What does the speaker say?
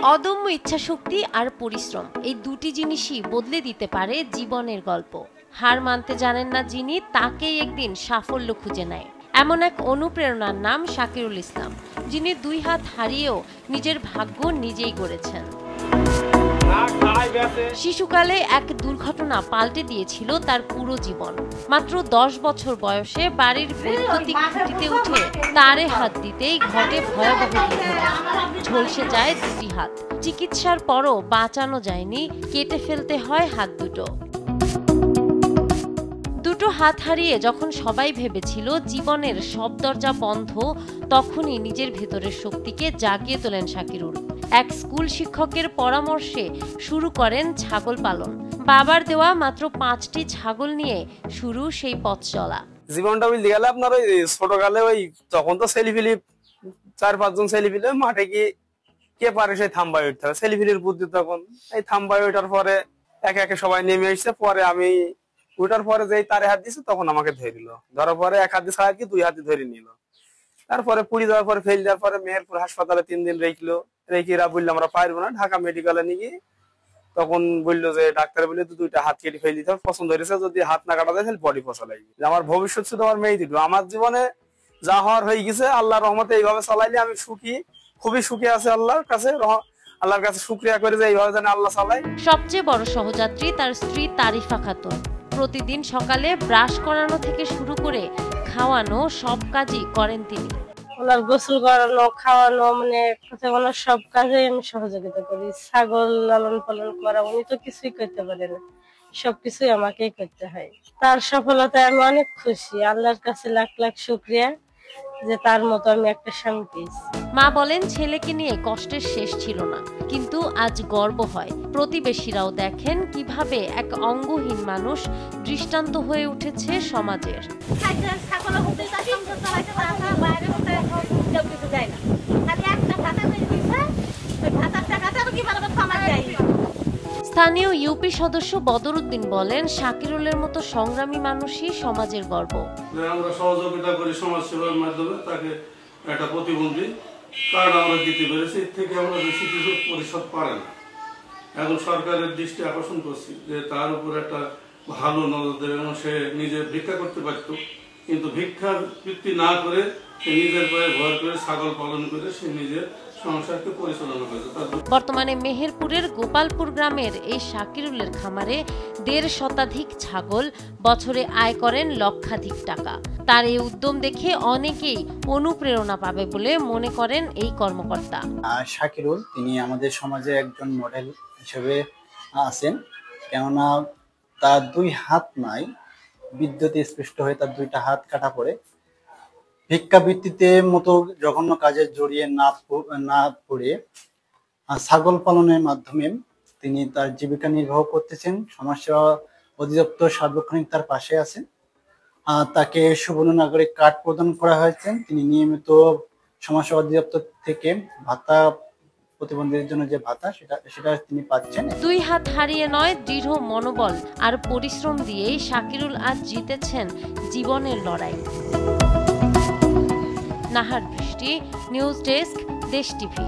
অদম্য ইচ্ছাশক্তি আর পরিশ্রম এই দুটি জিনিসই বদলে দিতে পারে জীবনের গল্প। হার মানতে জানেন না যিনি, তাকেই একদিন সাফল্য খুঁজে নেয়। এমন এক অনুপ্রেরণার নাম শাকিরুল ইসলাম, যিনি 2 হাত হারিয়েও নিজের ভাগ্য নিজেই গড়েছেন। শিশুকালে এক দুর্ঘটনা পাল্টে দিয়েছিল তার পুরো জীবন। মাত্র 10 বছর বয়সে বাড়ির বৈদ্যুতিক খুঁটিতে উঠে তারে হাত দিতেই ঘটে ভয়াবহ দুর্ঘটনা। ঝলসে যায় 2টি হাত। চিকিৎসার পরও বাঁচানো যায়নি, কেটে ফেলতে হয় হাত দুটো। দুটো হাত হারিয়ে যখন সবাই ভেবেছিল জীবনের সব দরজা বন্ধ, তখনই নিজের ভেতরের শক্তিকে জাগিয়ে তোলেন শাকিরুল। এক স্কুল শিক্ষকের পরামর্শে শুরু করেন ছাগল পালন। বাবার দেওয়া মাত্র 5টি ছাগল নিয়ে শুরু সেই পথ চলা। জীবনটা বলতে গেলে আপনার ওই ছোটকালে ওই তখন তো ছেলেপিলি 4-5 জন ছেলেপিলে মাঠে গিয়ে কে পারে সেই থাম্বায় উঠতে হবে, ছেলেপিলির বুদ্ধি তখন। এই থাম্বায় ওঠার পরে একে একে সবাই নেমে এসছে। পরে আমি ওঠার পরে যেই তারে হাত দিছে তখন আমাকে ধরে নিল। ধরার পরে 1 হাত দিয়ে ছাড়া কি 2 হাতে ধরে নিল। তারপরে পুড়ি যাওয়ার পরে ফেল দেওয়ার পরে মেহেরপুর হাসপাতালে 3 দিন রেখলো। রেখেরা বললো আমরা পারবো না, ঢাকা মেডিকেলে নিয়ে গিয়ে তখন বললো যে ডাক্তার বললো 2টা হাত কেটে ফেলে দিতে হবে। পছন্দ হয়েছে যদি হাত না কাটা যায় তাহলে বডি পচা লাগবে। আমার ভবিষ্যৎ শুধু আমার মেয়ে দুটো। আমার জীবনে যা হওয়ার হয়ে গেছে, আল্লাহর রহমতে এইভাবে চালাইলে আমি সুখী, খুবই সুখী আছে আল্লাহর কাছে। আল্লাহর কাছে শুকরিয়া করে যে এইভাবে যেন আল্লাহ চালায়। সবচেয়ে বড় সহযাত্রী তার স্ত্রী তারিফা খাতুন। প্রতিদিন সকালে ব্রাশ করানো থেকে শুরু করে খাওয়ানো সব কাজই করেন তিনি। ওনার গোসল করানো, খাওয়ানো, মানে সব কাজে আমি সহযোগিতা করি। ছাগল লালন পালন করা উনি তো কিছুই করতে পারে না, সবকিছুই আমাকেই করতে হয়। তার সফলতায় আমি অনেক খুশি। আল্লাহর কাছে লাখ লাখ শুকরিয়া যে তার মতো আমি একটা স্বামী পেয়েছি। মা বলেন ছেলেকে নিয়ে কষ্টের শেষ ছিল না, কিন্তু আজ গর্ব হয়। প্রতিবেশীরাও দেখেন কিভাবে এক অঙ্গহীন মানুষ দৃষ্টান্ত হয়ে উঠেছে সমাজের। স্থানীয় ইউপি সদস্য বদরউদ্দিন বলেন, শাকিরুলের মতো সংগ্রামী মানুষই সমাজের গর্ব। আমরা সহযোগিতা করি সমাজ সেবার মাধ্যমে, তাকে একটা প্রতিবন্ধী কার্ড আমরা দিতে পেরেছি। এর থেকে আমরা বেশি কিছু পরিষদ পারে না। এখন সরকারের দৃষ্টি আকর্ষণ করছি যে তার উপর একটা ভালো নজর দেবে এবং সে নিজে ভিক্ষা করতে পারত, কিন্তু ভিক্ষার বৃত্তি না করে সে নিজের পায়ে ভর করে ছাগল পালন করে সে নিজের সংসারকে পরিচালনা করেছে। বর্তমানে মেহেরপুরের গোপালপুর গ্রামের এই শাকিরুলের খামারে 1.5 শতাধিক ছাগল, বছরে আয় করেন লক্ষাধিক টাকা। তার এই উদ্যম দেখে অনেকেই অনুপ্রেরণা পাবে বলে মনে করেন এই কর্মকর্তা। শাকিরুল তিনি আমাদের সমাজে একজন মডেল হিসেবে আছেন, কেননা তার 2 হাত নাই, বিদ্যুতে স্পৃষ্ট হয়ে তার 2টা হাত কাটা পড়ে। ভিক্ষাবৃত্তিতে মতো জঘন্য কাজে জড়িয়ে না পড়ে ছাগল পালনের মাধ্যমে তিনি তার জীবিকা নির্বাহ করতেছেন। সমাজসেবা অধিদপ্তর সার্বক্ষণিক তার পাশে আছেন। তাকে সুবর্ণ নাগরিক কার্ড প্রদান করা হয়েছে। তিনি নিয়মিত সমাজসেবা অধিদপ্তর থেকে ভাতা, প্রতিবন্ধীদের জন্য যে ভাতা সেটা তিনি পাচ্ছেন। 2 হাত হারিয়ে নয়, দৃঢ় মনোবল আর পরিশ্রম দিয়েই শাকিরুল আজ জিতেছেন জীবনের লড়াই। নাহার বৃষ্টি, নিউজ ডেস্ক, দেশ টিভি।